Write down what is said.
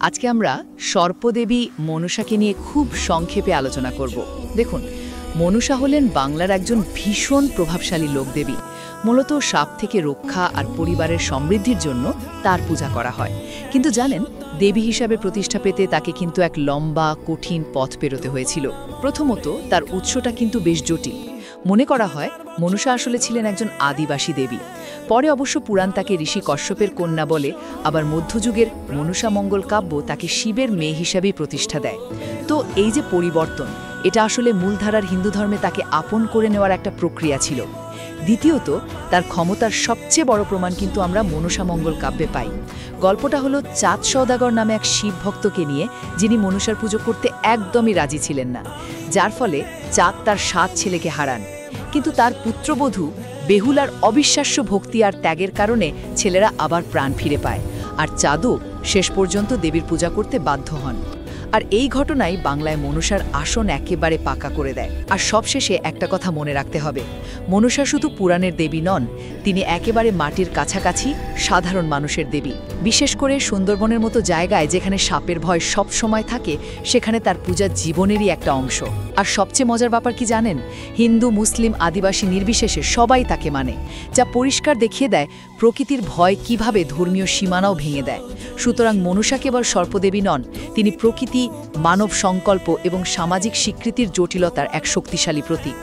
আজকে আমরা সর্পদেবী মনসাকে নিয়ে খুব সংক্ষেপে আলোচনা করব। দেখুন, মনসা হলেন বাংলার একজন ভীষণ প্রভাবশালী লোকদেবী। মূলত সাপ থেকে রক্ষা আর পরিবারের সমৃদ্ধির জন্য তার পূজা করা হয়। কিন্তু জানেন, দেবী হিসাবে প্রতিষ্ঠা পেতে তাকে কিন্তু এক লম্বা কঠিন পথ পেরোতে হয়েছিল। প্রথমত, তার উৎসটা কিন্তু বেশ জটিল। মনে করা হয় মনসা আসলে ছিলেন একজন আদিবাসী দেবী। পরে অবশ্য পুরাণ তাকে ঋষি কশ্যপের কন্যা বলে, আবার মধ্যযুগের মনসা মঙ্গল কাব্য তাকে শিবের মেয়ে হিসাবেই প্রতিষ্ঠা দেয়। তো এই যে পরিবর্তন, এটা আসলে মূলধারার হিন্দু ধর্মে তাকে আপন করে নেওয়ার একটা প্রক্রিয়া ছিল। দ্বিতীয়ত, তার ক্ষমতার সবচেয়ে বড় প্রমাণ কিন্তু আমরা মনসা মঙ্গল কাব্যে পাই। গল্পটা হলো চাঁদ সওদাগর নামে এক শিব ভক্তকে নিয়ে, যিনি মনসার পুজো করতে একদমই রাজি ছিলেন না, যার ফলে চাঁদ তার 7 ছেলেকে হারান। কিন্তু তার পুত্রবধূ বেহুলার অবিশ্বাস্য ভক্তি আর ত্যাগের কারণে ছেলেরা আবার প্রাণ ফিরে পায়, আর চাঁদও শেষ পর্যন্ত দেবীর পূজা করতে বাধ্য হন। আর এই ঘটনাই বাংলায় মনসার আসন একেবারে পাকা করে দেয়। আর সবশেষে একটা কথা মনে রাখতে হবে, মনসা শুধু পুরাণের দেবী নন, তিনি একেবারে মাটির কাছাকাছি সাধারণ মানুষের দেবী। বিশেষ করে সুন্দরবনের মতো জায়গায় যেখানে সাপের ভয় সব সময় থাকে, সেখানে তার পূজা জীবনেরই একটা অংশ। আর সবচেয়ে মজার ব্যাপার কি জানেন, হিন্দু মুসলিম আদিবাসী নির্বিশেষে সবাই তাকে মানে, যা পরিষ্কার দেখিয়ে দেয় প্রকৃতির ভয় কিভাবে ধর্মীয় সীমানাও ভেঙে দেয়। সুতরাং মনসা কেবল সর্পদেবী নন, তিনি প্রকৃতি, মানব সংকল্প এবং সামাজিক স্বীকৃতির জটিলতার এক শক্তিশালী প্রতীক।